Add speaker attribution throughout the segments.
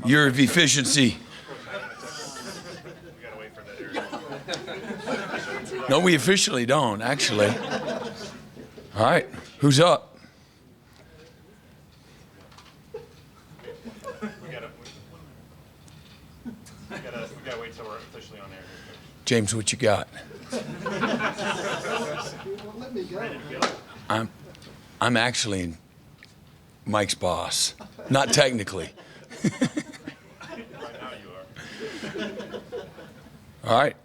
Speaker 1: year of efficiency. No, we officially don't, actually. All right, who's up?
Speaker 2: We gotta wait till we're officially on air.
Speaker 1: James, what you got?
Speaker 3: Let me go.
Speaker 1: I'm actually Mike's boss. Not technically.
Speaker 2: Right now you are.
Speaker 1: All right.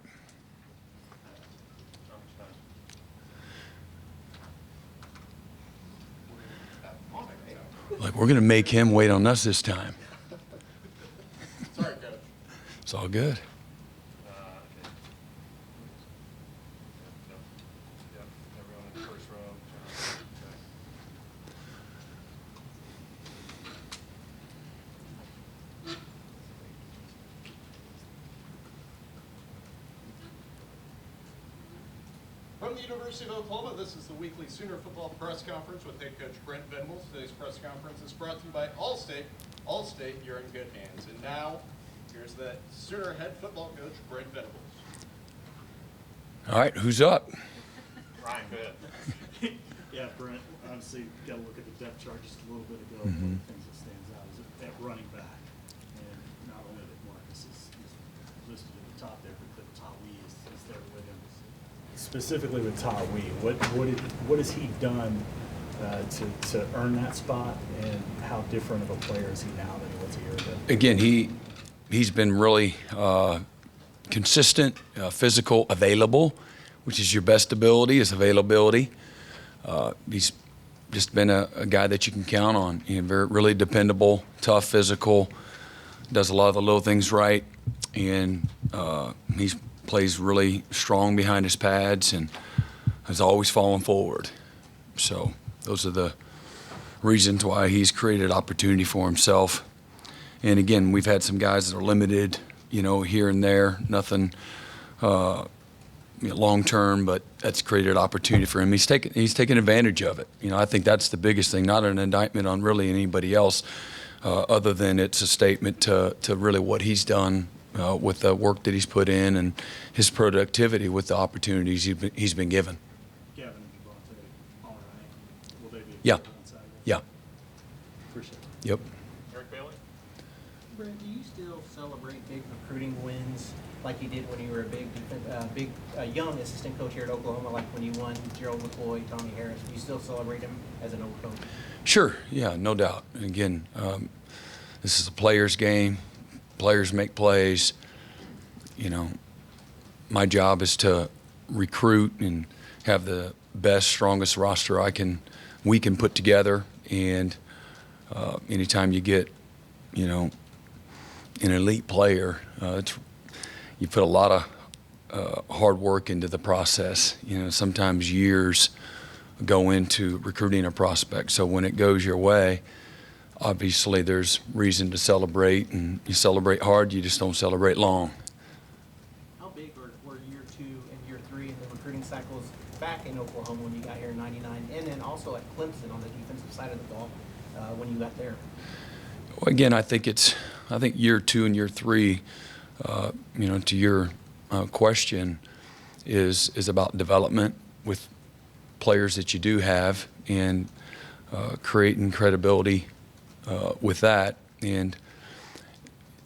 Speaker 1: Like, we're going to make him wait on us this time.
Speaker 3: Sorry, Coach.
Speaker 1: It's all good.
Speaker 2: Yep, everyone in the first row.
Speaker 3: From the University of Oklahoma, this is the weekly Sooner football press conference with head coach Brent Venables. Today's press conference is brought to you by Allstate. Allstate, you're in good hands. And now, here's the Sooner head football coach, Brent Venables.
Speaker 1: All right, who's up?
Speaker 2: Ryan, go ahead.
Speaker 4: Yeah, Brent, obviously, got to look at the depth chart just a little bit ago. One of the things that stands out is at running back. And not only that Marcus is listed at the top there, but Tawi is there with him. Specifically with Tawi, what has he done to earn that spot, and how different of a player is he now than he was a year ago?
Speaker 1: Again, he's been really consistent, physical, available, which is your best ability, is availability. He's just been a guy that you can count on. Really dependable, tough, physical, does a lot of the little things right, and he plays really strong behind his pads and has always fallen forward. So those are the reasons why he's created opportunity for himself. And again, we've had some guys that are limited, here and there, nothing long term, but that's created opportunity for him. He's taken advantage of it. I think that's the biggest thing, not an indictment on really anybody else, other than it's a statement to really what he's done with the work that he's put in and his productivity with the opportunities he's been given.
Speaker 4: Gavin and Javante, all right. Will they be
Speaker 1: Yeah.
Speaker 4: on Saturday?
Speaker 1: Yeah.
Speaker 4: Appreciate it.
Speaker 1: Yep.
Speaker 2: Eric Bailey?
Speaker 5: Brent, do you still celebrate big recruiting wins like you did when you were a young assistant coach here at Oklahoma, like when you won Gerald McCoy, Tommy Harris? Do you still celebrate him as an old coach?
Speaker 1: Sure. Yeah, no doubt. And again, this is a player's game. Players make plays. My job is to recruit and have the best, strongest roster we can put together. And anytime you get, an elite player, you put a lot of hard work into the process. Sometimes years go into recruiting a prospect. So when it goes your way, obviously there's reason to celebrate, and you celebrate hard, you just don't celebrate long.
Speaker 5: How big were year 2 and year 3 in the recruiting cycles back in Oklahoma when you got here in '99, and then also at Clemson on the defensive side of the ball when you got there?
Speaker 1: Well, again, I think year 2 and year 3, to your question, is about development with players that you do have, and creating credibility with that, and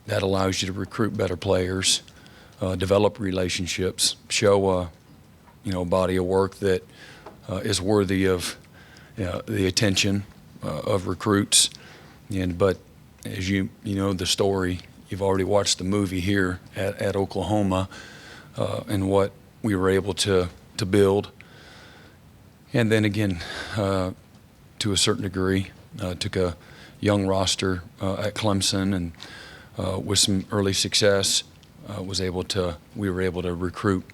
Speaker 1: that allows you to recruit better players, develop relationships, show a body of work that is worthy of the attention of recruits. But as you know the story, you've already watched the movie here at Oklahoma, and what we were able to build. And then again, to a certain degree, took a young roster at Clemson, and with some early success, we were able to recruit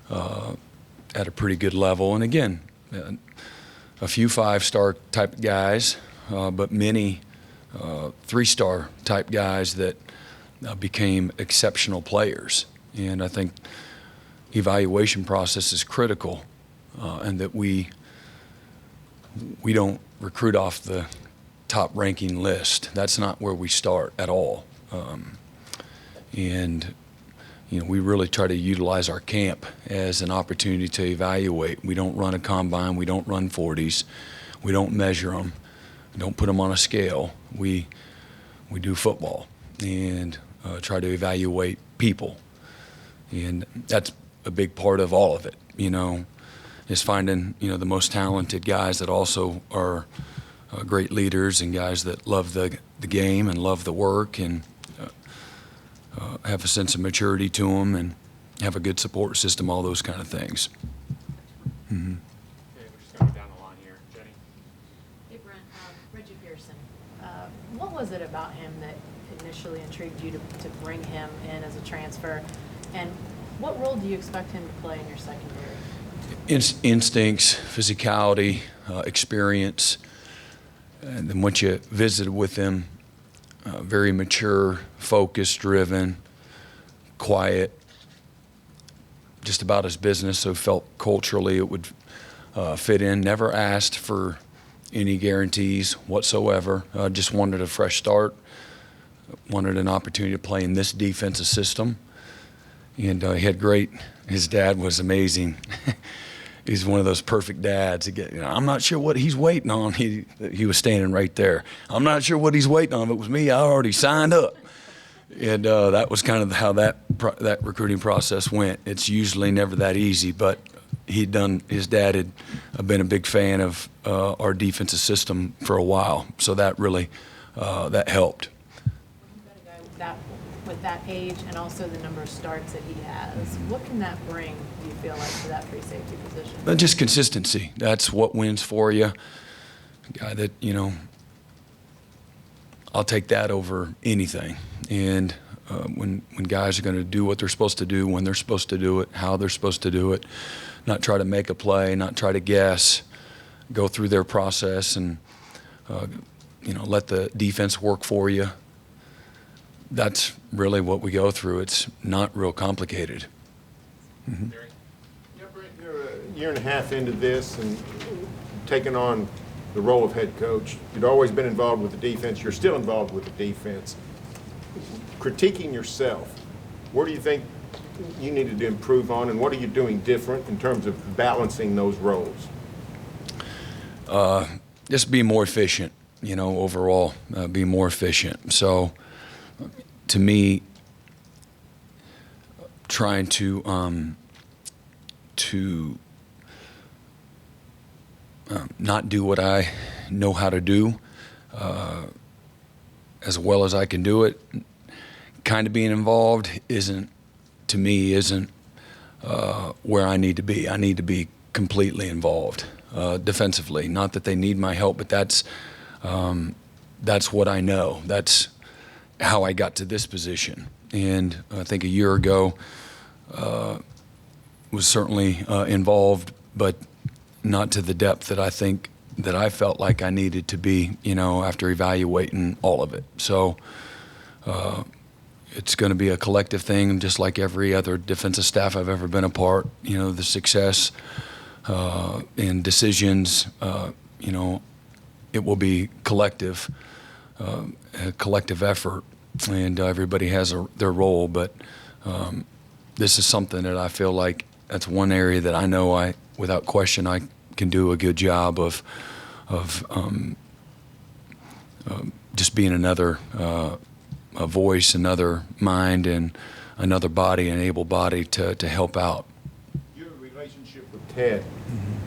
Speaker 1: at a pretty good level. And again, a few 5-star type guys, but many 3-star type guys that became exceptional players. And I think evaluation process is critical, and that we don't recruit off the top ranking list. That's not where we start at all. And we really try to utilize our camp as an opportunity to evaluate. We don't run a combine. We don't run 40s. We don't measure them. We don't put them on a scale. We do football and try to evaluate people. And that's a big part of all of it, is finding, the most talented guys that also are great leaders and guys that love the game and love the work and have a sense of maturity to them and have a good support system, all those kind of things. Mm-hmm.
Speaker 2: Okay, we're just going to go down the line here. Jenny?
Speaker 6: Hey, Brent, Reggie Pearson. What was it about him that initially intrigued you to bring him in as a transfer? And what role do you expect him to play in your secondary?
Speaker 1: Instincts, physicality, experience. And then once you visited with him, very mature, focused, driven, quiet, just about his business, so felt culturally it would fit in. Never asked for any guarantees whatsoever. Just wanted a fresh start, wanted an opportunity to play in this defensive system. And he had his dad was amazing. He's one of those perfect dads. I'm not sure what he's waiting on. He was standing right there. I'm not sure what he's waiting on. If it was me, I already signed up. And that was kind of how that recruiting process went. It's usually never that easy, but his dad had been a big fan of our defensive system for a while. So that really, that helped.
Speaker 6: You've got a guy with that age and also the number of starts that he has. What can that bring, do you feel like, to that free safety position?
Speaker 1: Just consistency. That's what wins for you. A guy that, I'll take that over anything. And when guys are going to do what they're supposed to do, when they're supposed to do it, how they're supposed to do it, not try to make a play, not try to guess, go through their process and, let the defense work for you. That's really what we go through. It's not real complicated. Mm-hmm.
Speaker 2: Gary?
Speaker 7: Yeah, Brent, you're a year and a half into this and taking on the role of head coach. You'd always been involved with the defense. You're still involved with the defense. Critiquing yourself, where do you think you needed to improve on, and what are you doing different in terms of balancing those roles?
Speaker 1: Just be more efficient, overall, be more efficient. So to me, trying to not do what I know how to do as well as I can do it. Kind of being involved isn't where I need to be. I need to be completely involved defensively. Not that they need my help, but that's what I know. That's how I got to this position. And I think a year ago was certainly involved, but not to the depth that I felt like I needed to be, after evaluating all of it. So it's going to be a collective thing, just like every other defensive staff I've ever been a part. The success and decisions, it will be collective, a collective effort, and everybody has their role. But this is something that I feel like that's one area that I know without question, I can do a good job of just being another a voice, another mind, and another body, an able body to help out.
Speaker 7: Your relationship with Ted,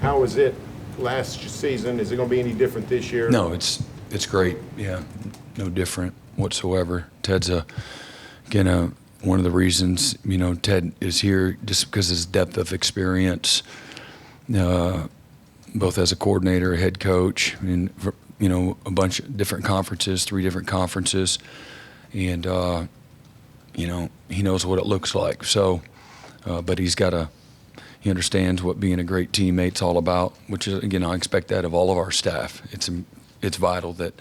Speaker 7: how was it last season? Is it going to be any different this year?
Speaker 1: No, it's great. Yeah, no different whatsoever. Ted's one of the reasons Ted is here, just because of his depth of experience, both as a coordinator, a head coach, and a bunch of different conferences, 3 different conferences, and he knows what it looks like. So, but he understands what being a great teammate's all about, which is, again, I expect that of all of our staff. It's vital that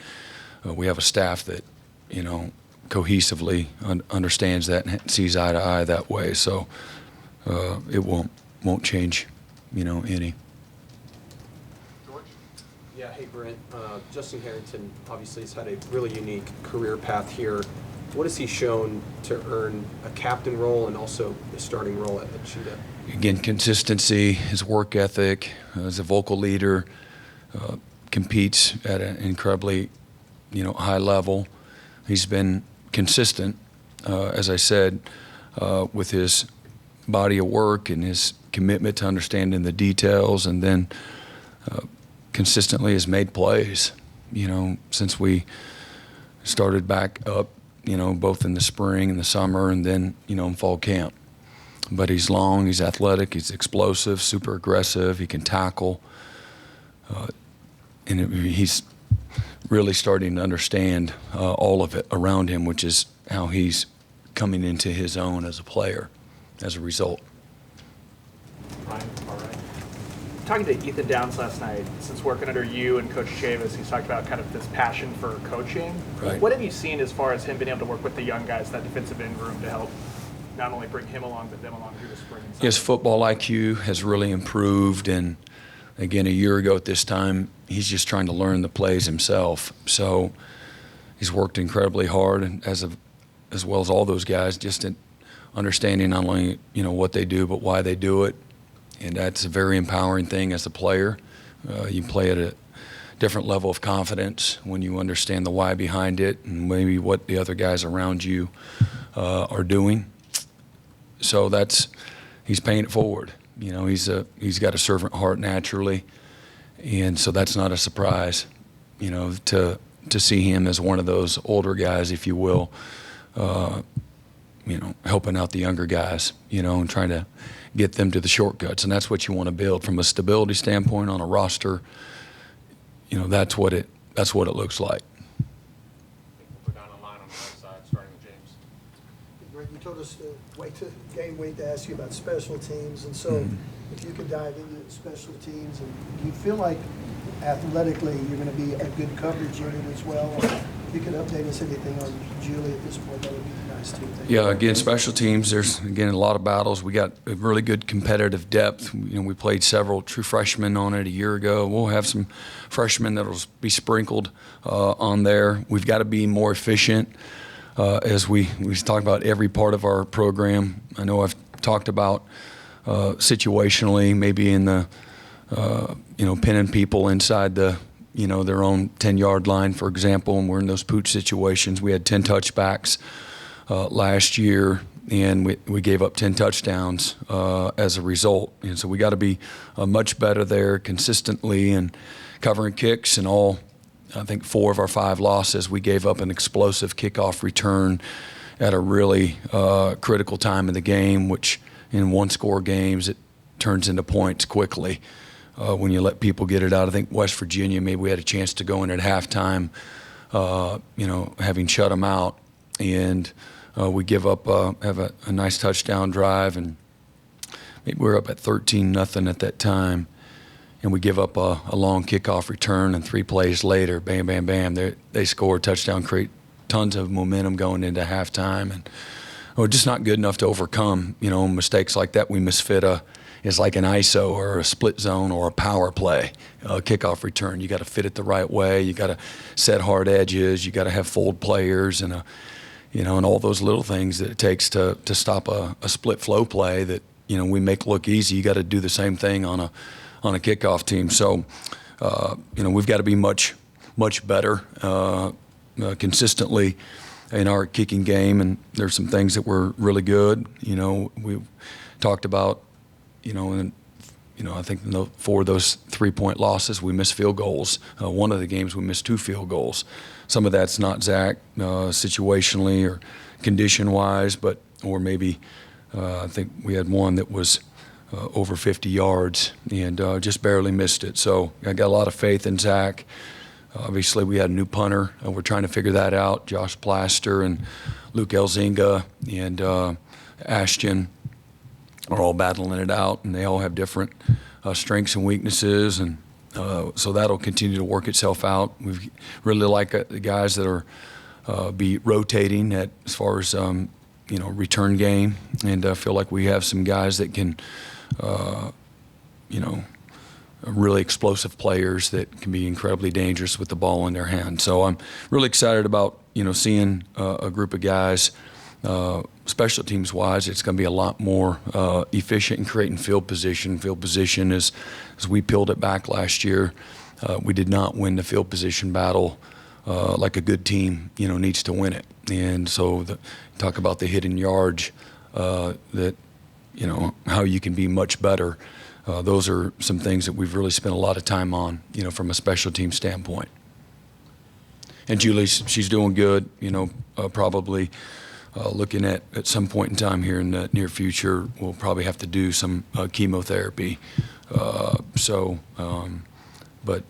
Speaker 1: we have a staff that cohesively understands that and sees eye to eye that way. So it won't change any.
Speaker 2: George?
Speaker 8: Yeah, hey Brent. Justin Harrington obviously has had a really unique career path here. What has he shown to earn a captain role and also a starting role at Cheetah?
Speaker 1: Again, consistency, his work ethic, as a vocal leader, competes at an incredibly, high level. He's been consistent, as I said, with his body of work and his commitment to understanding the details, and then consistently has made plays, since we started back up, both in the spring and the summer and then, in fall camp. But he's long, he's athletic, he's explosive, super aggressive, he can tackle. He's really starting to understand all of it around him, which is how he's coming into his own as a player as a result.
Speaker 2: Ryan, all right.
Speaker 9: Talking to Ethan Downs last night, since working under you and Coach Chavis, he's talked about kind of this passion for coaching.
Speaker 1: Right.
Speaker 9: What have you seen as far as him being able to work with the young guys, that defensive end room, to help not only bring him along, but them along through the spring and summer?
Speaker 1: His football IQ has really improved, and again, a year ago at this time, he's just trying to learn the plays himself. So he's worked incredibly hard, and as well as all those guys, just in understanding not only what they do, but why they do it. And that's a very empowering thing as a player. You play at a different level of confidence when you understand the why behind it and maybe what the other guys around you are doing. So he's paying it forward. He's got a servant heart naturally, and so that's not a surprise. To see him as one of those older guys, if you will, helping out the younger guys, and trying to get them to the shortcuts. And that's what you want to build from a stability standpoint on a roster. That's what it looks like.
Speaker 2: We'll go down the line on the left side, starting with James.
Speaker 10: Brent, you told us wait to ask you about special teams, and so if you could dive into special teams, and do you feel like athletically you're going to be a good coverage unit as well? Or if you could update us anything on Julie at this point, that would be nice too. Thank you.
Speaker 1: Yeah, again, special teams, there's, again, a lot of battles. We got a really good competitive depth. We played several true freshmen on it a year ago. We'll have some freshmen that'll be sprinkled on there. We've got to be more efficient as we talk about every part of our program. I know I've talked about situationally, maybe in the, pinning people inside the, their own 10-yard line, for example, and we're in those pooch situations. We had 10 touchbacks last year, and we gave up 10 touchdowns as a result. And so we got to be much better there consistently and covering kicks. And I think 4 of our 5 losses, we gave up an explosive kickoff return at a really critical time in the game, which in one-score games, it turns into points quickly when you let people get it out. I think West Virginia, maybe we had a chance to go in at halftime, having shut them out. And we give up, have a nice touchdown drive, and maybe we were up at 13-0 at that time. And we give up a long kickoff return, and 3 plays later, bam, bam, bam, they score a touchdown, create tons of momentum going into halftime. And we're just not good enough to overcome, mistakes like that. We misfit is like an ISO or a split zone or a power play, kickoff return. You got to fit it the right way. You got to set hard edges. You got to have fold players and and all those little things that it takes to stop a split flow play that we make look easy. You got to do the same thing on a kickoff team. So we've got to be much better consistently in our kicking game, and there's some things that were really good. We talked about. I think for those 3-point losses, we missed field goals. One of the games, we missed 2 field goals. Some of that's not Zach situationally or condition-wise, or maybe I think we had one that was over 50 yards and just barely missed it. So I got a lot of faith in Zach. Obviously, we had a new punter. We're trying to figure that out. Josh Plaster and Luke Elzinga and Ashton are all battling it out, and they all have different strengths and weaknesses, and so that'll continue to work itself out. We really like the guys that are be rotating as far as return game, and I feel like we have some guys that can really explosive players that can be incredibly dangerous with the ball in their hand. So I'm really excited about seeing a group of guys, special teams wise, it's going to be a lot more efficient in creating field position. Field position is, as we peeled it back last year, we did not win the field position battle like a good team, needs to win it. And so talk about the hidden yards that, how you can be much better. Those are some things that we've really spent a lot of time on, from a special team standpoint. And Julie, she's doing good, probably looking at some point in time here in the near future, we'll probably have to do some chemotherapy. But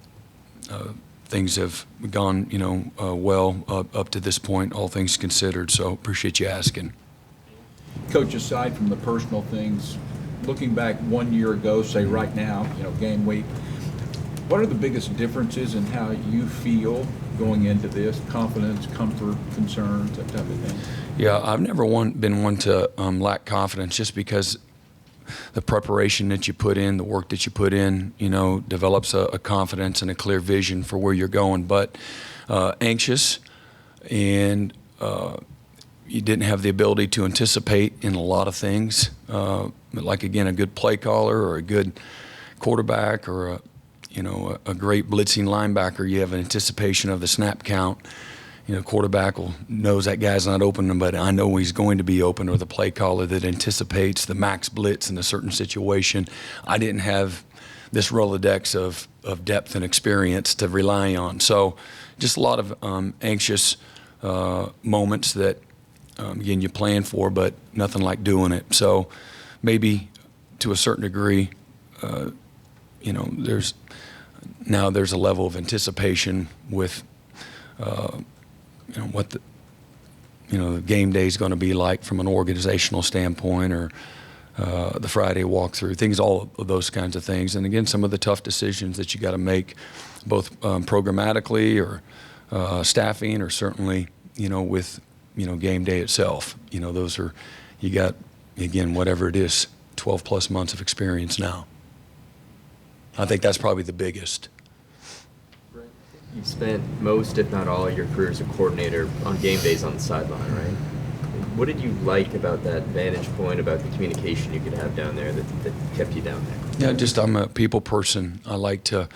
Speaker 1: things have gone, well up to this point, all things considered. So appreciate you asking.
Speaker 11: Coach, aside from the personal things, looking back 1 year ago, say right now, game week, what are the biggest differences in how you feel going into this? Confidence, comfort, concerns, that type of thing?
Speaker 1: Yeah, I've never been one to lack confidence, just because the preparation that you put in, the work that you put in, develops a confidence and a clear vision for where you're going. But anxious, and you didn't have the ability to anticipate in a lot of things. Like, again, a good play caller or a good quarterback or a great blitzing linebacker, you have an anticipation of the snap count. Quarterback knows that guy's not open, but I know he's going to be open, or the play caller that anticipates the max blitz in a certain situation. I didn't have this Rolodex of depth and experience to rely on. So just a lot of anxious moments that, again, you plan for, but nothing like doing it. So maybe to a certain degree, there's a level of anticipation with what the game day is going to be like from an organizational standpoint, or the Friday walkthrough, things, all of those kinds of things. And again, some of the tough decisions that you got to make, both programmatically or staffing, or certainly, with, game day itself. Those are, you got, again, whatever it is, 12 plus months of experience now. I think that's probably the biggest.
Speaker 12: You've spent most, if not all, of your career as a coordinator on game days on the sideline, right? What did you like about that vantage point, about the communication you could have down there that kept you down there?
Speaker 1: Yeah, I'm a people person. I like to,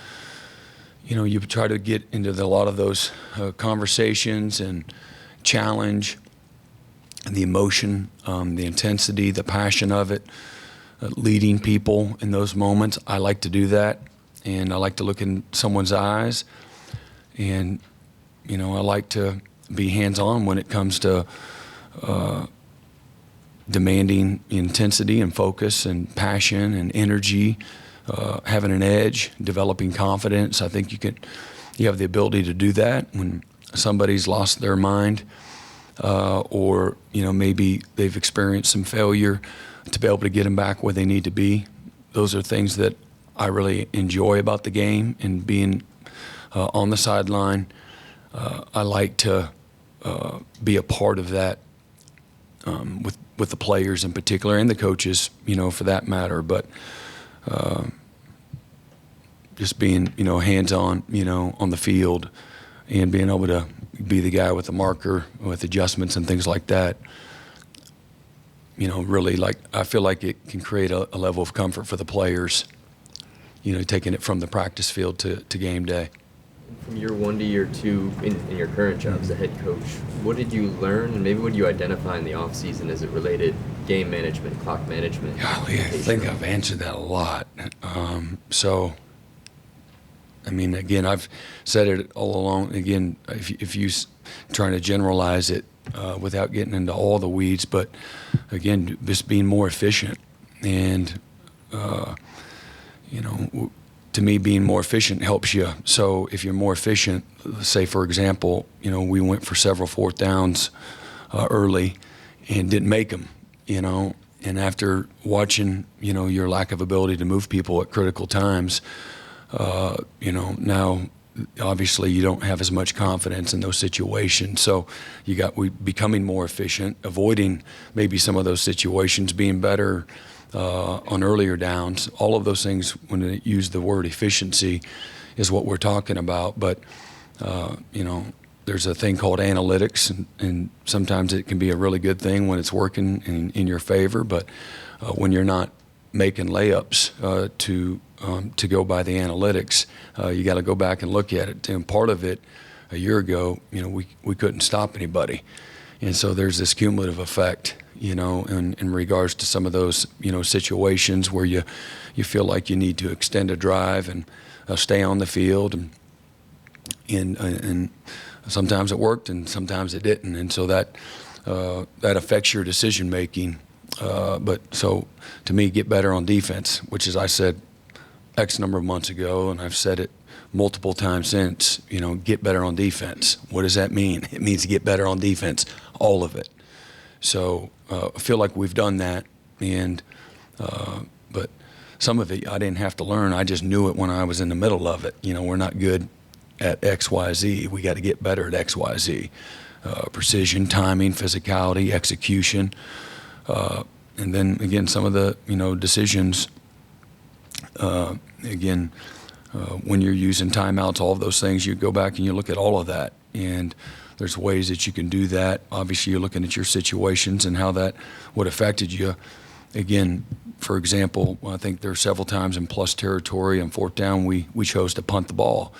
Speaker 1: you try to get into a lot of those conversations and challenge the emotion, the intensity, the passion of it, leading people in those moments. I like to do that, and I like to look in someone's eyes. And, I like to be hands-on when it comes to demanding intensity and focus and passion and energy, having an edge, developing confidence. I think you have the ability to do that when somebody's lost their mind, or, maybe they've experienced some failure, to be able to get them back where they need to be. Those are things that I really enjoy about the game, and being on the sideline. I like to be a part of that, with the players in particular, and the coaches, for that matter. But just being, hands-on, on the field, and being able to be the guy with the marker, with adjustments and things like that, really, I feel like it can create a level of comfort for the players, taking it from the practice field to game day.
Speaker 12: From year 1 to year 2 in your current job as a head coach, what did you learn, and maybe what did you identify in the offseason as it related game management, clock management?
Speaker 1: Golly, I think I've answered that a lot. Again, I've said it all along. Again, if you trying to generalize it without getting into all the weeds, but again, just being more efficient, and to me, being more efficient helps you. So if you're more efficient, say, for example, we went for several fourth downs early and didn't make them, and after watching, your lack of ability to move people at critical times, now obviously you don't have as much confidence in those situations. So we becoming more efficient, avoiding maybe some of those situations, being better on earlier downs. All of those things, when they use the word efficiency, is what we're talking about. But there's a thing called analytics, and sometimes it can be a really good thing when it's working in your favor. But when you're not making layups to go by the analytics, you got to go back and look at it. And part of it, a year ago, we couldn't stop anybody, and so there's this cumulative effect, in regards to some of those, situations where you feel like you need to extend a drive and stay on the field, and sometimes it worked and sometimes it didn't, and so that affects your decision making. But so to me, get better on defense, which, as I said X number of months ago, and I've said it multiple times since, get better on defense. What does that mean? It means to get better on defense, all of it. So I feel like we've done that, but some of it I didn't have to learn. I just knew it when I was in the middle of it. We're not good at X, Y, Z. We got to get better at X, Y, Z. Precision, timing, physicality, execution. And then, again, some of the, decisions, when you're using timeouts, all of those things, you go back and you look at all of that. And there's ways that you can do that. Obviously, you're looking at your situations and how that would affected you. Again, for example, I think there are several times in plus territory and fourth down we chose to punt the ball.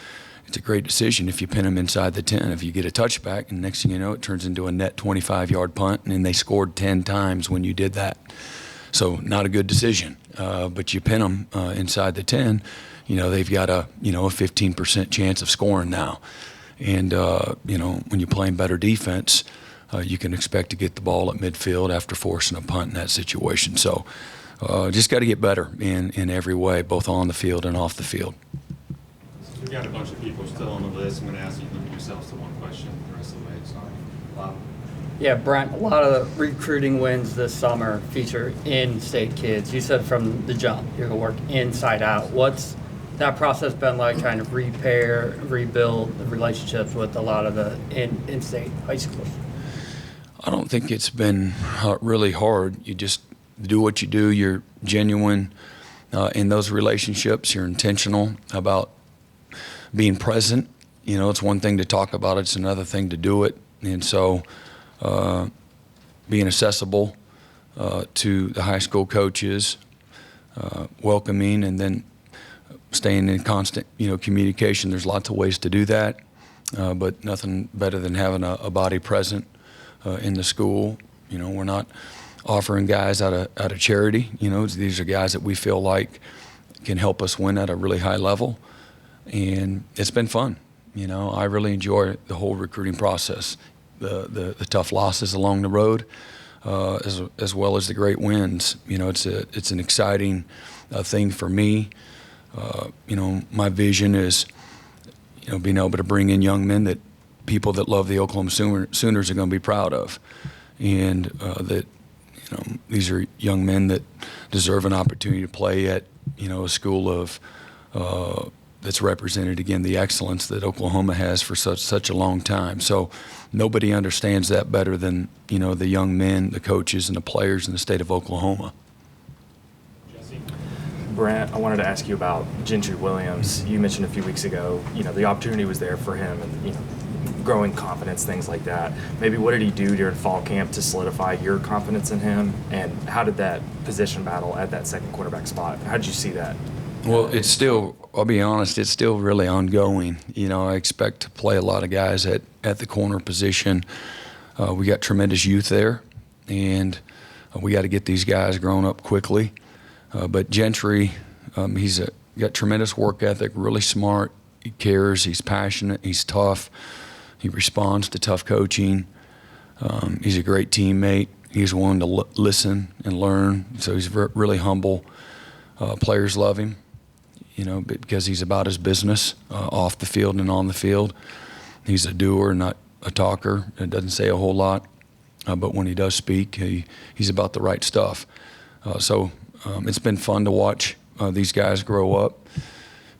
Speaker 1: It's a great decision if you pin them inside the 10. If you get a touchback, and next thing you know, it turns into a net 25-yard punt, and then they scored 10 times when you did that. So not a good decision. But you pin them inside the 10, they've got a 15% chance of scoring now. And when you're playing better defense, you can expect to get the ball at midfield after forcing a punt in that situation. So just got to get better in every way, both on the field and off the field.
Speaker 2: We've got a bunch of people still on the list. I'm going to ask you to limit yourselves to one question the rest of the way. Sorry.
Speaker 13: Yeah, Brent, a lot of the recruiting wins this summer feature in-state kids. You said from the jump you're going to work inside out. What's that process been like, trying to rebuild the relationships with a lot of the in-state high schools?
Speaker 1: I don't think it's been really hard. You just do what you do. You're genuine in those relationships. You're intentional about being present. It's one thing to talk about it. It's another thing to do it. And so being accessible to the high school coaches, welcoming, and then staying in constant, communication. There's lots of ways to do that, but nothing better than having a body present in the school. We're not offering guys out of charity. These are guys that we feel like can help us win at a really high level, and it's been fun. I really enjoy the whole recruiting process, the tough losses along the road, as well as the great wins. It's an exciting thing for me. My vision is, being able to bring in young men that people that love the Oklahoma Sooners are going to be proud of, and that these are young men that deserve an opportunity to play at a school of that's represented, again, the excellence that Oklahoma has for such a long time. So nobody understands that better than the young men, the coaches, and the players in the state of Oklahoma.
Speaker 14: Brent, I wanted to ask you about Gentry Williams. You mentioned a few weeks ago, the opportunity was there for him, and growing confidence, things like that. Maybe what did he do during fall camp to solidify your confidence in him, and how did that position battle at that second quarterback spot? How did you see that?
Speaker 1: Well, it's still, I'll be honest, it's still really ongoing. I expect to play a lot of guys at the corner position. We got tremendous youth there, and we got to get these guys grown up quickly. But Gentry, he's got tremendous work ethic, really smart. He cares, he's passionate, he's tough. He responds to tough coaching. He's a great teammate. He's willing to listen and learn, so he's really humble. Players love him, because he's about his business, off the field and on the field. He's a doer, not a talker. It doesn't say a whole lot, but when he does speak, he's about the right stuff. So it's been fun to watch these guys grow up.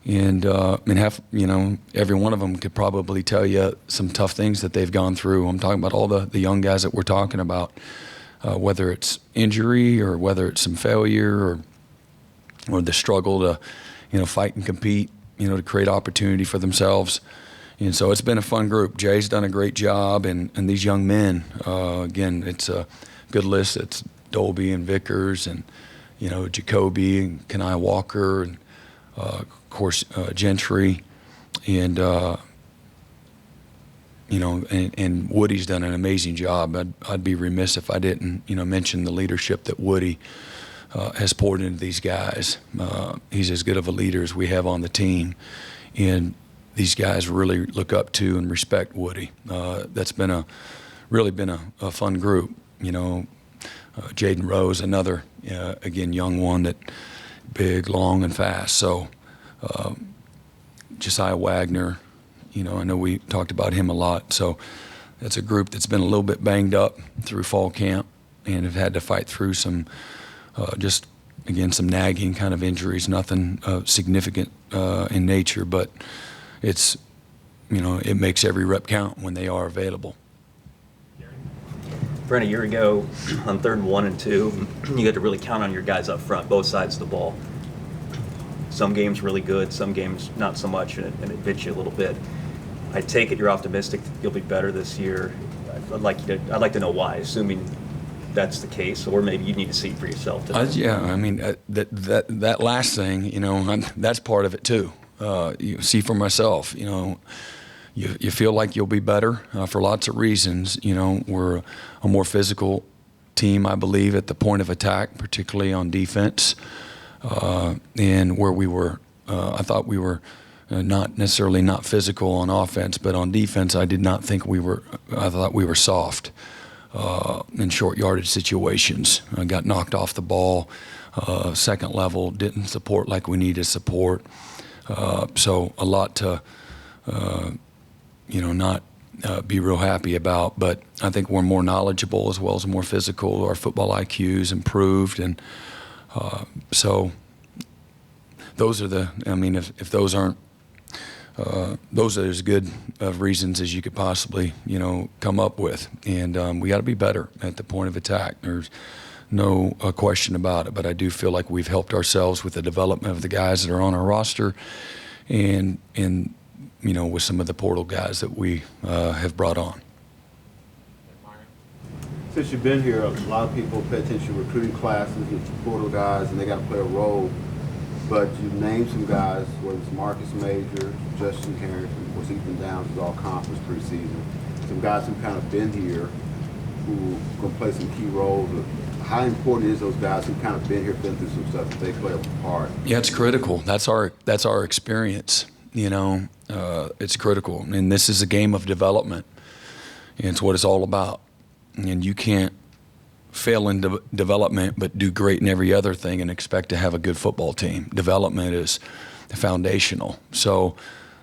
Speaker 1: And every one of them could probably tell you some tough things that they've gone through. I'm talking about all the young guys that we're talking about, whether it's injury or whether it's some failure or the struggle to, fight and compete, to create opportunity for themselves. And so it's been a fun group. Jay's done a great job, and these young men, again, it's a good list. It's Dolby and Vickers and, Jacoby and Kenai Walker and, of course, Gentry. And, and Woody's done an amazing job. I'd be remiss if I didn't, mention the leadership that Woody has poured into these guys. He's as good of a leader as we have on the team. And these guys really look up to and respect Woody. That's really been a fun group. Jaden Rose, another, again, young one that big, long, and fast. So Josiah Wagner, I know we talked about him a lot. So that's a group that's been a little bit banged up through fall camp and have had to fight through some, some nagging kind of injuries, nothing significant in nature, but it's, it makes every rep count when they are available.
Speaker 15: Brent, a year ago on 3rd and 1 and 2, you had to really count on your guys up front, both sides of the ball. Some games really good, some games not so much, and it bit you a little bit. I take it you're optimistic that you'll be better this year. I'd like to know why, assuming that's the case, or maybe you need to see it for yourself.
Speaker 1: That last thing, that's part of it too. You see for myself, you feel like you'll be better for lots of reasons. We're a more physical team, I believe, at the point of attack, particularly on defense, and where we were. I thought we were not necessarily not physical on offense, but on defense, I did not think we were. I thought we were soft in short yardage situations. I got knocked off the ball. Second level didn't support like we needed support. So a lot to, not be real happy about. But I think we're more knowledgeable as well as more physical. Our football IQ's improved, and so those are if those aren't, those are as good of reasons as you could possibly, come up with. And we got to be better at the point of attack. There's no question about it. But I do feel like we've helped ourselves with the development of the guys that are on our roster, and with some of the portal guys that we have brought on.
Speaker 16: Since you've been here, a lot of people pay attention to recruiting classes with portal guys, and they got to play a role. But you named some guys, whether it's Marcus Major, Justin Harrington, of course Ethan Downs is all conference preseason. Some guys who've kind of been here who are going to play some key roles. How important is those guys who've kind of been here, been through some stuff, that they play a part?
Speaker 1: Yeah, it's critical. That's our experience. It's critical, and this is a game of development, and it's what it's all about. And you can't fail in development but do great in every other thing and expect to have a good football team. Development is foundational. So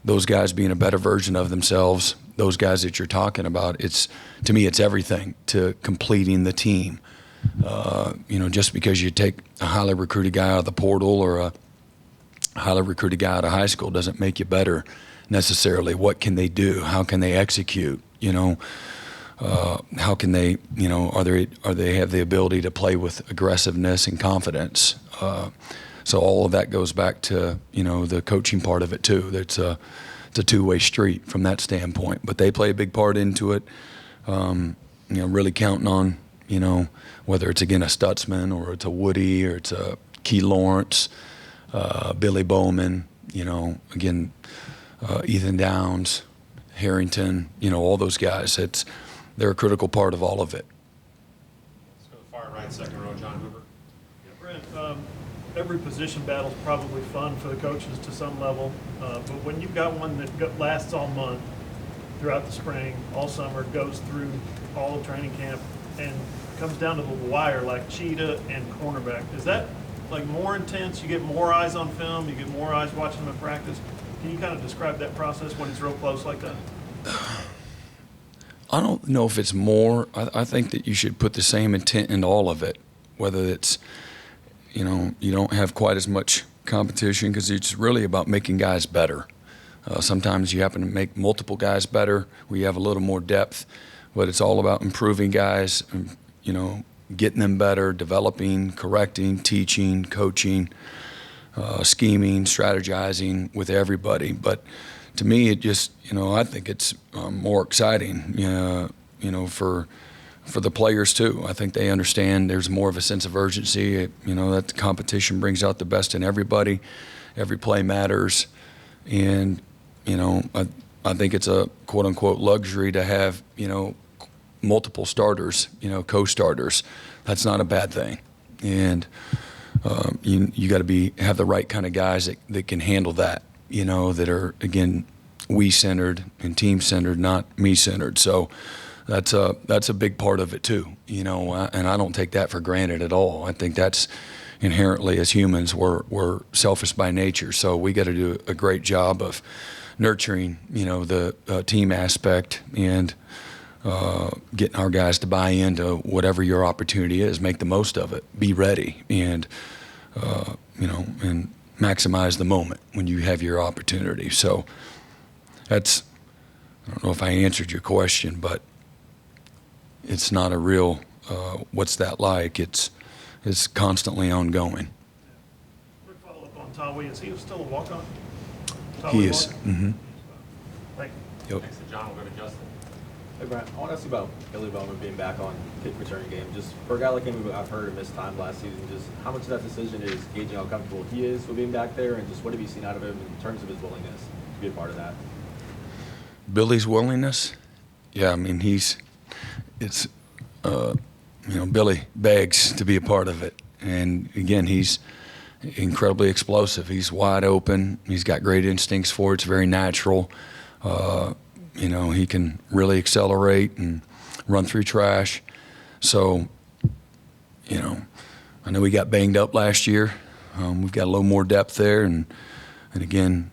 Speaker 1: those guys being a better version of themselves, those guys that you're talking about, to me it's everything to completing the team. Just because you take a highly recruited guy out of the portal or a highly recruited guy out of high school doesn't make you better necessarily. What can they do? How can they execute? How can they, are they have the ability to play with aggressiveness and confidence? So all of that goes back to, the coaching part of it too. It's a two-way street from that standpoint. But they play a big part into it. Really counting on, whether it's again a Stutzman or it's a Woody or it's a Key Lawrence, Billy Bowman, again, Ethan Downs, Harrington, all those guys. They're a critical part of all of it.
Speaker 2: Let's go to the far right, second row, John Hoover.
Speaker 4: Yeah, Brent, every position battle is probably fun for the coaches to some level, but when you've got one that lasts all month, throughout the spring, all summer, goes through all of training camp, and comes down to the wire like cheetah and cornerback, is that like more intense? You get more eyes on film, you get more eyes watching them in practice. Can you kind of describe that process when it's real close like that?
Speaker 1: I don't know if it's more. I think that you should put the same intent into all of it, whether it's, you don't have quite as much competition because it's really about making guys better. Sometimes you happen to make multiple guys better where you have a little more depth, but it's all about improving guys, and, getting them better, developing, correcting, teaching, coaching, scheming, strategizing with everybody. But to me, it just, I think it's more exciting, for the players too. I think they understand there's more of a sense of urgency, that the competition brings out the best in everybody. Every play matters. And, I think it's a quote unquote luxury to have, multiple starters, co-starters. That's not a bad thing. And you got to have the right kind of guys that can handle that, that are, again, we-centered and team-centered, not me-centered. So that's a big part of it too, and I don't take that for granted at all. I think that's inherently, as humans, we're selfish by nature. So we got to do a great job of nurturing, the team aspect and getting our guys to buy into whatever your opportunity is. Make the most of it. Be ready, and and maximize the moment when you have your opportunity. So that's, I don't know if I answered your question, but it's not a real what's that like. It's constantly ongoing.
Speaker 4: Quick follow-up on Tawi. Is he still a walk-on?
Speaker 1: He is. Mm-hmm.
Speaker 4: Thank you.
Speaker 1: Yep.
Speaker 2: Thanks to John. We'll go to Justin.
Speaker 17: Hey, Brent, I want to ask you about Billy Bowman being back on kick returning game. Just for a guy like him who I've heard missed time last season, just how much of that decision is gauging how comfortable he is with being back there, and just what have you seen out of him in terms of his willingness to be a part of that?
Speaker 1: Billy's willingness? Yeah, I mean, Billy begs to be a part of it. And again, he's incredibly explosive. He's wide open. He's got great instincts for it. It's very natural. He can really accelerate and run through trash. So, I know he got banged up last year. We've got a little more depth there. And again,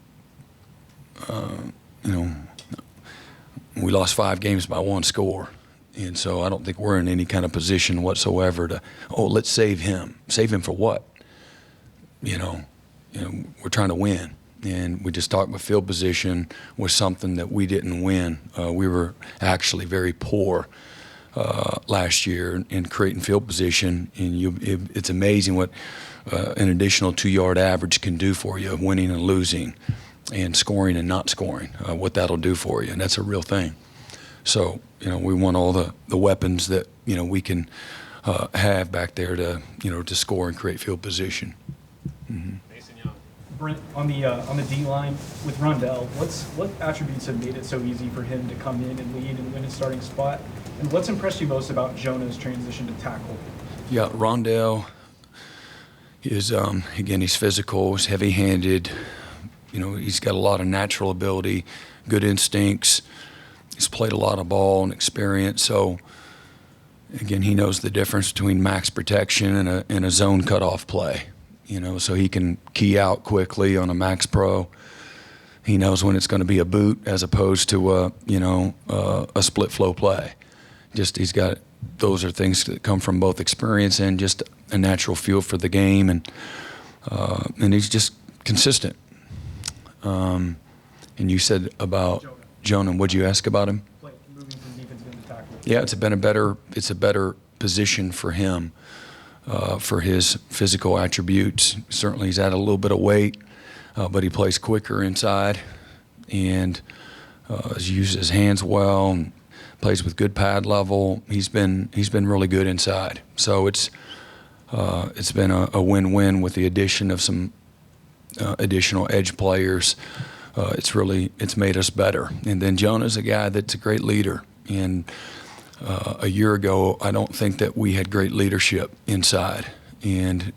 Speaker 1: we lost 5 games by 1 score. And so I don't think we're in any kind of position whatsoever to, let's save him. Save him for what? We're trying to win. And we just talked about field position was something that we didn't win. We were actually very poor last year in creating field position. And it's amazing what an additional 2-yard average can do for you, winning and losing, and scoring and not scoring, what that'll do for you. And that's a real thing. So, we want all the weapons that, we can have back there to, to score and create field position. Mm-hmm.
Speaker 18: Brent, on the D line with Rondell, what attributes have made it so easy for him to come in and lead and win his starting spot? And what's impressed you most about Jonah's transition to tackle? Yeah,
Speaker 1: Rondell is again, he's physical, he's heavy-handed. He's got a lot of natural ability, good instincts. He's played a lot of ball and experience. So again, he knows the difference between max protection and a zone cutoff play. So he can key out quickly on a max pro. He knows when it's going to be a boot as opposed to a split flow play. Those are things that come from both experience and just a natural feel for the game, and he's just consistent. And you said about Jonah, what'd you ask about him?
Speaker 18: Moving from defense into tackle.
Speaker 1: Yeah, it's a better position for him. For his physical attributes. Certainly he's added a little bit of weight, but he plays quicker inside and uses his hands well and plays with good pad level. He's been really good inside. So it's been a win-win with the addition of some additional edge players. It's made us better. And then Jonah's a guy that's a great leader. And a year ago, I don't think that we had great leadership inside. And,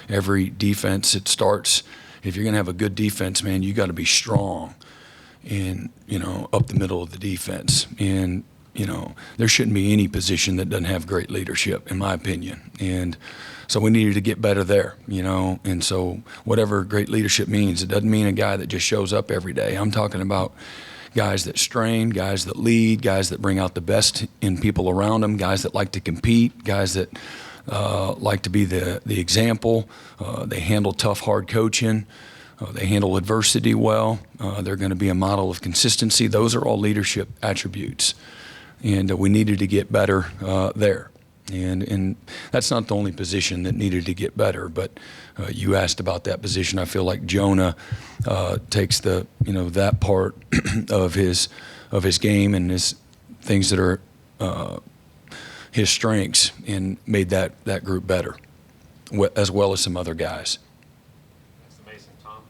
Speaker 1: every defense, it starts, if you're going to have a good defense, man, you got to be strong and, up the middle of the defense. And, there shouldn't be any position that doesn't have great leadership, in my opinion. And so we needed to get better there, And so whatever great leadership means, it doesn't mean a guy that just shows up every day. I'm talking about guys that strain, guys that lead, guys that bring out the best in people around them, guys that like to compete, guys that like to be the example. They handle tough, hard coaching. They handle adversity well. They're going to be a model of consistency. Those are all leadership attributes. And we needed to get better there. And that's not the only position that needed to get better, but you asked about that position. I feel like Jonah takes the, that part of his game and his things that are his strengths and made that group better, as well as some other guys.
Speaker 2: Thanks to Mason. Tom?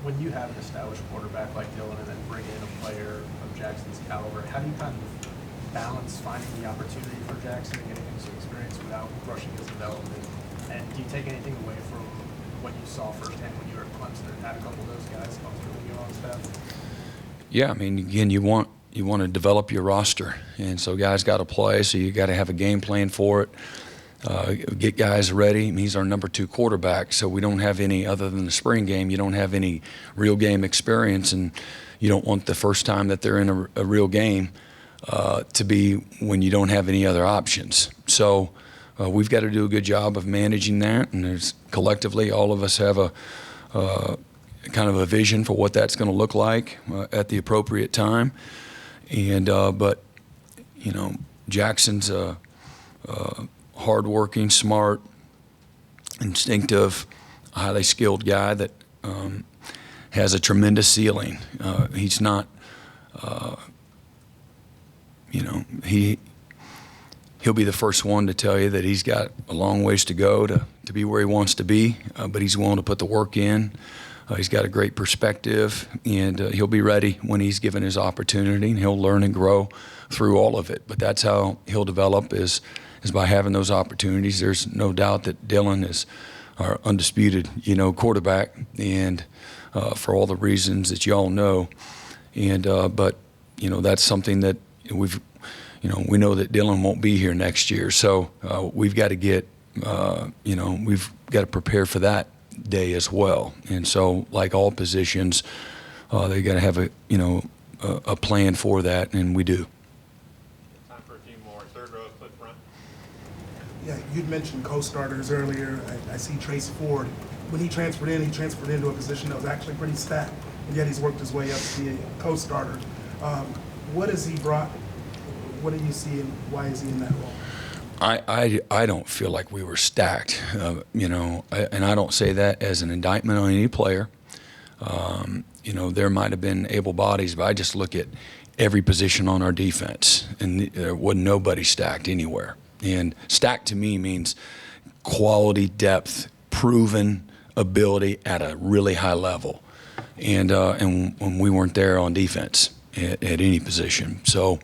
Speaker 9: When you have an established quarterback like Dylan and then bring in a player of Jackson's caliber, how do you kind of balance finding the opportunity for Jackson and getting him some experience without rushing his development? And do you take anything away from what you saw firsthand when you were at Clemson and had a couple of those guys comfortable you on staff?
Speaker 1: Yeah, I mean, again, you want to develop your roster, and so guys got to play. So you got to have a game plan for it. Get guys ready. I mean, he's our number 2 quarterback, so we don't have any other than the spring game. You don't have any real game experience, and you don't want the first time that they're in a real game to be when you don't have any other options. So we've got to do a good job of managing that, and there's collectively all of us have a kind of a vision for what that's going to look like at the appropriate time. And but Jackson's a hardworking, smart, instinctive, highly skilled guy that has a tremendous ceiling. He's not. He'll be the first one to tell you that he's got a long ways to go to be where he wants to be, but he's willing to put the work in. He's got a great perspective, and he'll be ready when he's given his opportunity, and he'll learn and grow through all of it. But that's how he'll develop is by having those opportunities. There's no doubt that Dylan is our undisputed, quarterback, and for all the reasons that you all know. And but that's something that we know that Dylan won't be here next year, so we've got to get, we've got to prepare for that day as well. And so, like all positions, they got to have a plan for that, and we do.
Speaker 2: Time for a few more. Third row, Cliff Brent.
Speaker 19: Yeah, you'd mentioned co-starters earlier. I see Trace Ford. When he transferred into a position that was actually pretty stacked, and yet he's worked his way up to be a co-starter. What has he brought? What do you see, and why is he in that role?
Speaker 1: I don't feel like we were stacked, and I don't say that as an indictment on any player. There might have been able bodies, but I just look at every position on our defense, and there wasn't nobody stacked anywhere. And stacked to me means quality, depth, proven ability at a really high level. And when we weren't there on defense at any position, so.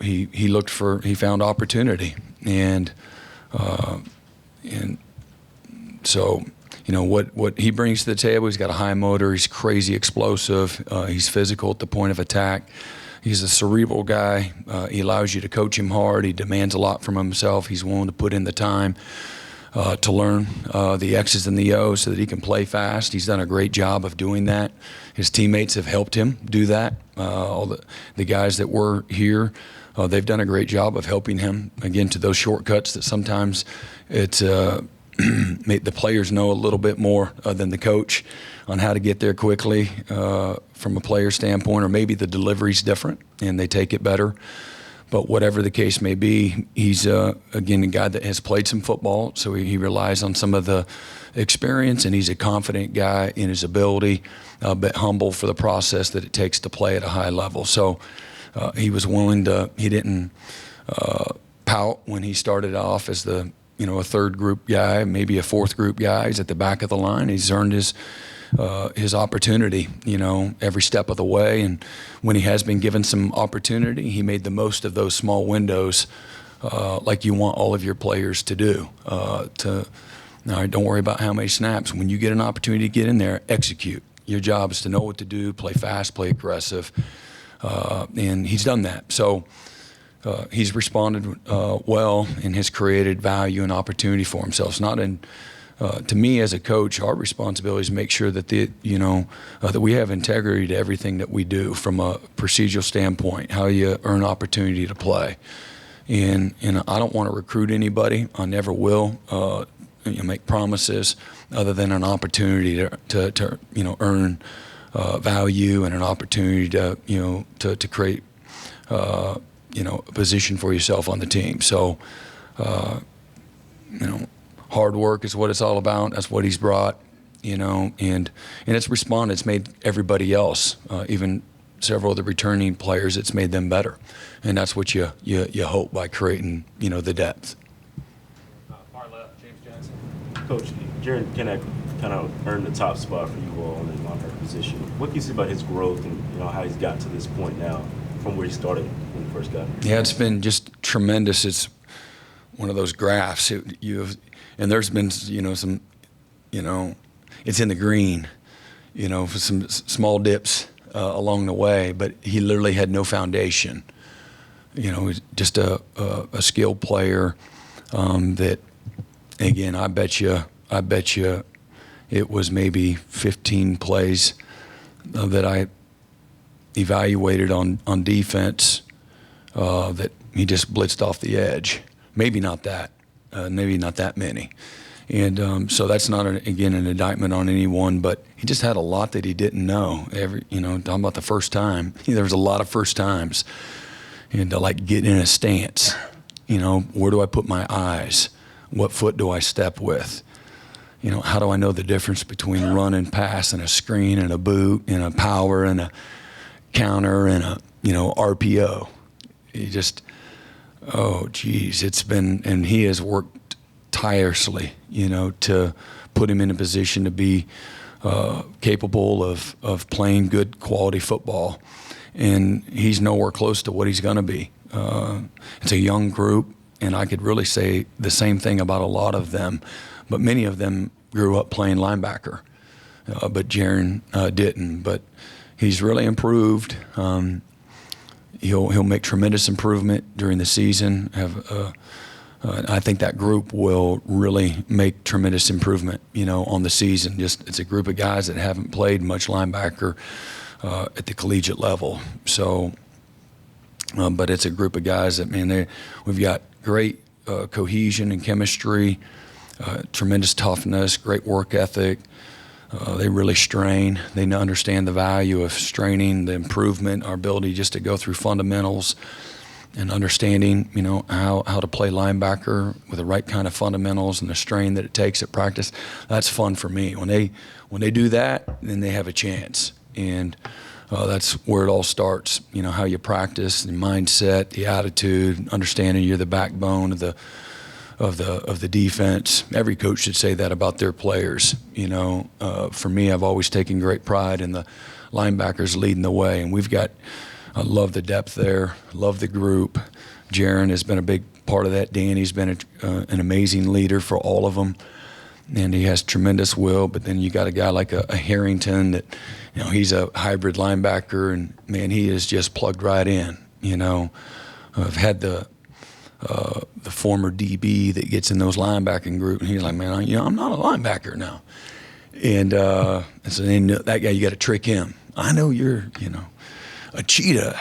Speaker 1: He found opportunity, and so what he brings to the table. He's got a high motor. He's crazy explosive. He's physical at the point of attack. He's a cerebral guy. He allows you to coach him hard. He demands a lot from himself. He's willing to put in the time to learn the X's and the O's so that he can play fast. He's done a great job of doing that. His teammates have helped him do that. All the guys that were here, they've done a great job of helping him, again, to those shortcuts that sometimes it's the players know a little bit more than the coach on how to get there quickly from a player standpoint, or maybe the delivery's different and they take it better. But whatever the case may be, he's, again, a guy that has played some football, so he relies on some of the experience, and he's a confident guy in his ability, but humble for the process that it takes to play at a high level. So he was willing to, he didn't pout when he started off as a third group guy, maybe a fourth group guy. He's at the back of the line. He's earned his opportunity, every step of the way. And when he has been given some opportunity, he made the most of those small windows, like you want all of your players to do. Don't worry about how many snaps. When you get an opportunity to get in there, execute. Your job is to know what to do, play fast, play aggressive, and he's done that. So he's responded well and has created value and opportunity for himself. It's not in. To me, as a coach, our responsibility is to make sure that that we have integrity to everything that we do from a procedural standpoint, how you earn opportunity to play. And I don't want to recruit anybody. I never will make promises other than an opportunity to earn value and an opportunity to create a position for yourself on the team. So, hard work is what it's all about. That's what he's brought, and it's responded. It's made everybody else, even several of the returning players, it's made them better. And that's what you hope by creating, the depth.
Speaker 17: Far left, James Johnson. Coach, Jaren Kinnick kind of earned the top spot for you all in the linebacker position. What can you say about his growth and how he's gotten to this point now from where he started when he first got here?
Speaker 1: Yeah, it's been just tremendous. It's one of those graphs. And there's been, some, it's in the green, for some small dips along the way, but he literally had no foundation. He's just a skilled player that, again, I bet you it was maybe 15 plays that I evaluated on defense that he just blitzed off the edge. Maybe not that many. And so that's not, again, an indictment on anyone, but he just had a lot that he didn't know. Talking about the first time, there was a lot of first times. And to get in a stance, where do I put my eyes? What foot do I step with? How do I know the difference between run and pass and a screen and a boot and a power and a counter and a, RPO? He just, oh, geez, and he has worked tirelessly, to put him in a position to be capable of playing good quality football. And he's nowhere close to what he's going to be. It's a young group, and I could really say the same thing about a lot of them, but many of them grew up playing linebacker, but Jaren didn't. But he's really improved. He'll make tremendous improvement during the season. I think that group will really make tremendous improvement, on the season. It's a group of guys that haven't played much linebacker at the collegiate level. So, but it's a group of guys that, we've got great cohesion and chemistry, tremendous toughness, great work ethic. They really strain. They understand the value of straining, the improvement, our ability just to go through fundamentals and understanding, how to play linebacker with the right kind of fundamentals and the strain that it takes at practice. That's fun for me. When they do that, then they have a chance. And that's where it all starts. How you practice, the mindset, the attitude, understanding you're the backbone of the defense. Every coach should say that about their players. For me, I've always taken great pride in the linebackers leading the way, and I love the depth there, love the group. Jaren has been a big part of that. Danny's been an amazing leader for all of them, and he has tremendous will. But then you got a guy like a Harrington that, he's a hybrid linebacker, and man, he is just plugged right in. I've had the former DB that gets in those linebacking group, and he's like, man, I'm not a linebacker now. And so then that guy, you got to trick him. I know you're, a cheetah.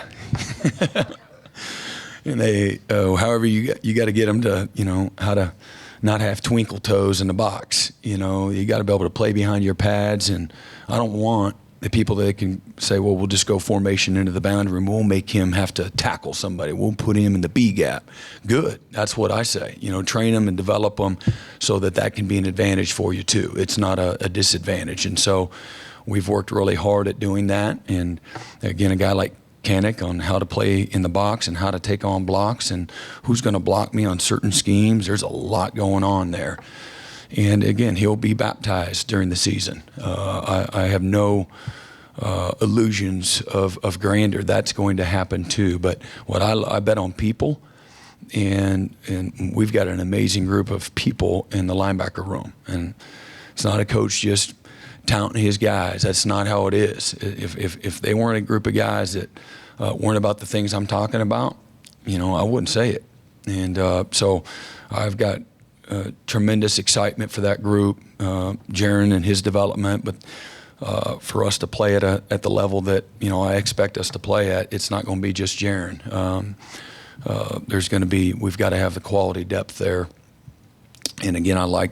Speaker 1: And they, however you got to get them to, how to not have twinkle toes in the box. You got to be able to play behind your pads. And I don't want the people that can say, well, we'll just go formation into the boundary and we'll make him have to tackle somebody. We'll put him in the B gap. Good. That's what I say. Train them and develop them so that can be an advantage for you too. It's not a disadvantage. And so we've worked really hard at doing that. And again, a guy like Kinnick on how to play in the box and how to take on blocks and who's going to block me on certain schemes. There's a lot going on there. And again, he'll be baptized during the season. I have no illusions of grandeur. That's going to happen too. But what I bet on people, and we've got an amazing group of people in the linebacker room. And it's not a coach just touting his guys. That's not how it is. If they weren't a group of guys that weren't about the things I'm talking about, I wouldn't say it. And so I've got tremendous excitement for that group, Jaren and his development, but for us to play at the level that I expect us to play at, it's not going to be just Jaren. We've got to have the quality depth there. And again, I like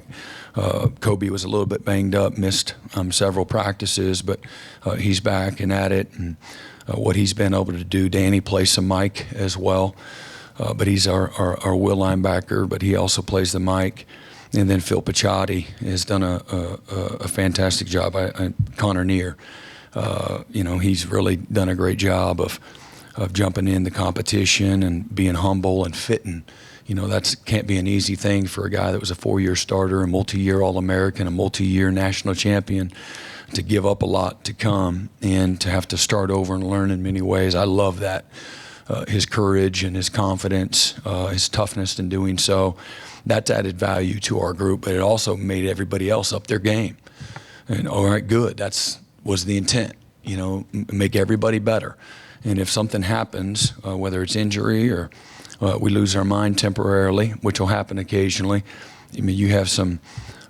Speaker 1: Kobe was a little bit banged up, missed several practices, but he's back and at it. And what he's been able to do. Danny plays some Mike as well, but he's our will linebacker, but he also plays the Mike. And then Phil Picciotti has done a fantastic job. Connor Neer, he's really done a great job of jumping in the competition and being humble and fitting. That can't be an easy thing for a guy that was a 4-year starter, a multi-year All-American, a multi-year national champion, to give up a lot to come and to have to start over and learn in many ways. I love that. His courage and his confidence, his toughness in doing so, that's added value to our group, but it also made everybody else up their game. And all right, good. Was the intent, make everybody better. And if something happens, whether it's injury or we lose our mind temporarily, which will happen occasionally. I mean, you have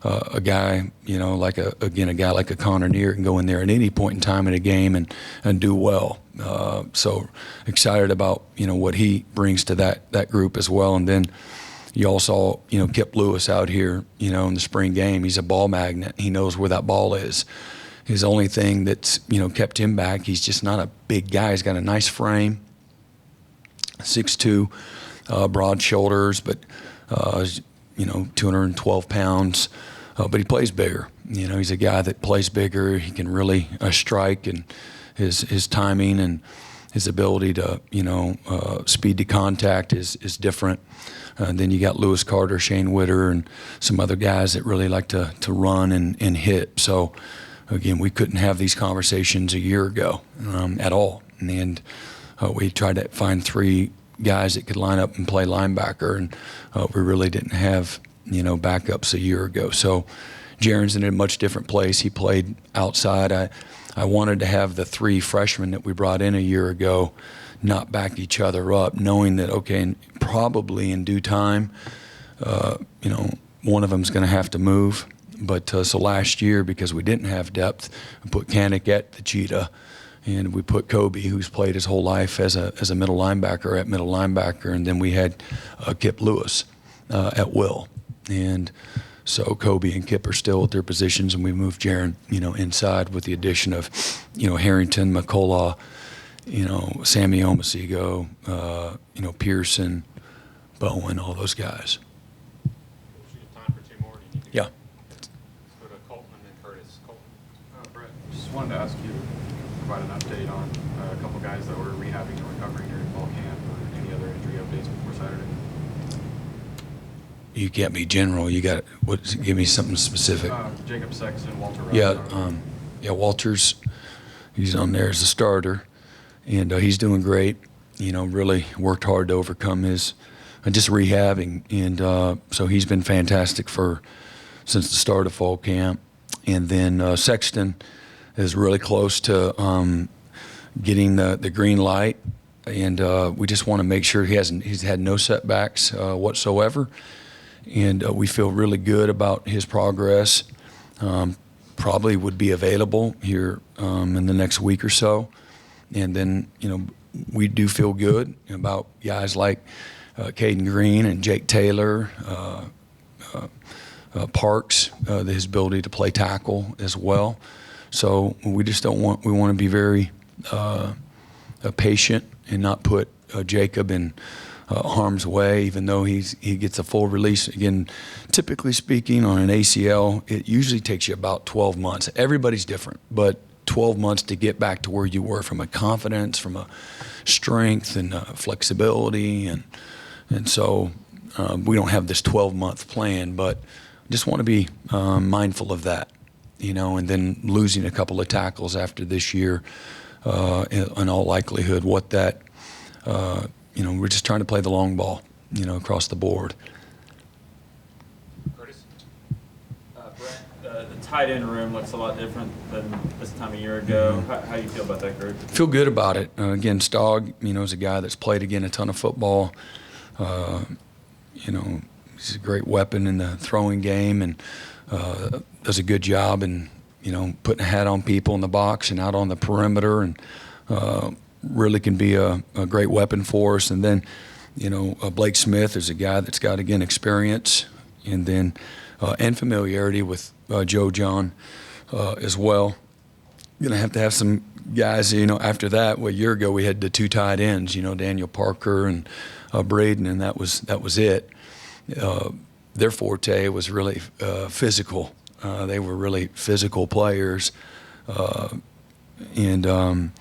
Speaker 1: a guy, like a guy like a Connor Neer can go in there at any point in time in a game and do well. So excited about, what he brings to that group as well. And then you all saw, Kip Lewis out here, in the spring game. He's a ball magnet. He knows where that ball is. His only thing that's, kept him back, he's just not a big guy. He's got a nice frame, 6'2", broad shoulders, but, 212 pounds. But he plays bigger. He's a guy that plays bigger. He can really strike, and his timing and his ability to, speed to contact is different. And then you got Lewis Carter, Shane Witter, and some other guys that really like to run and hit. So, again, we couldn't have these conversations a year ago at all. And we tried to find 3 guys that could line up and play linebacker, and we really didn't have, backups a year ago. So Jaron's in a much different place. He played outside. I wanted to have the 3 freshmen that we brought in a year ago not back each other up, knowing that, okay, probably in due time, one of them's going to have to move. But so last year, because we didn't have depth, we put Kanik at the Cheetah, and we put Kobe, who's played his whole life as a middle linebacker, at middle linebacker, and then we had Kip Lewis at will. And so Kobe and Kip are still at their positions, and we moved Jaron, inside with the addition of, Harrington, McCullough, Sammy Omasigo, Pearson, Bowen, all those guys.
Speaker 2: We have time for 2 more.
Speaker 1: Yeah.
Speaker 2: Let's go to Colton and then Curtis. Colton.
Speaker 9: Brett, just wanted to ask you, provide an update on a couple guys that were rehabbing and recovering during fall camp, or any other injury updates before Saturday.
Speaker 1: You can't be general. You got give me something specific.
Speaker 9: Jacob Sexton, Walter Rouse.
Speaker 1: Yeah, Walter's, he's on there as a starter, and he's doing great. Really worked hard to overcome his just rehabbing, and so he's been fantastic since the start of fall camp. And then Sexton is really close to getting the green light, and we just want to make sure he's had no setbacks whatsoever, and we feel really good about his progress. Probably would be available here in the next week or so, and then we do feel good about guys like Caden Green and Jake Taylor, Parks, his ability to play tackle as well. So we just we want to be very patient and not put Jacob in harm's way, even though he gets a full release. Again, typically speaking, on an ACL, it usually takes you about 12 months. Everybody's different, but 12 months to get back to where you were from a confidence, from a strength and flexibility. And so we don't have this 12-month plan, but just want to be mindful of that, and then losing a couple of tackles after this year, in all likelihood, what that, we're just trying to play the long ball, across the board.
Speaker 2: Curtis.
Speaker 20: Brent, the tight end room looks a lot different than this time a year ago. How do you feel about that group?
Speaker 1: Feel good about it. Again, Stogg, is a guy that's played again a ton of football. He's a great weapon in the throwing game, and does a good job in, putting a hat on people in the box and out on the perimeter, and really can be a great weapon for us. And then, Blake Smith is a guy that's got, again, experience, and then and familiarity with Joe John as well. going to have some guys, after that. Well, a year ago we had the 2 tight ends, Daniel Parker and Braden, and that was it. Their forte was really physical. They were really physical players, and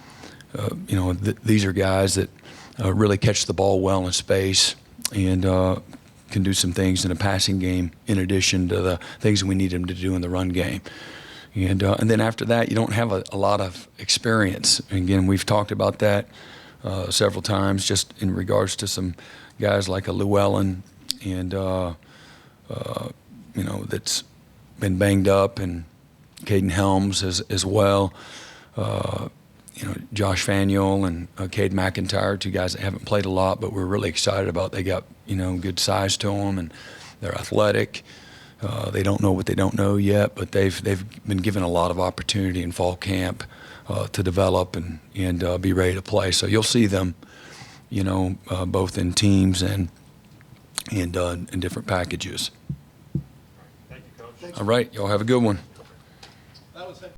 Speaker 1: these are guys that really catch the ball well in space and can do some things in a passing game in addition to the things we need them to do in the run game. And then after that, you don't have a lot of experience. Again, we've talked about that several times, just in regards to some guys like a Llewellyn and that's been banged up, and Caden Helms as well. Josh Faniel and Cade McIntyre, 2 guys that haven't played a lot, but we're really excited about. They got good size to them, and they're athletic. They don't know what they don't know yet, but they've been given a lot of opportunity in fall camp to develop and be ready to play. So you'll see them, both in teams and in different packages.
Speaker 3: Thank you, Coach.
Speaker 1: All right, y'all have a good one.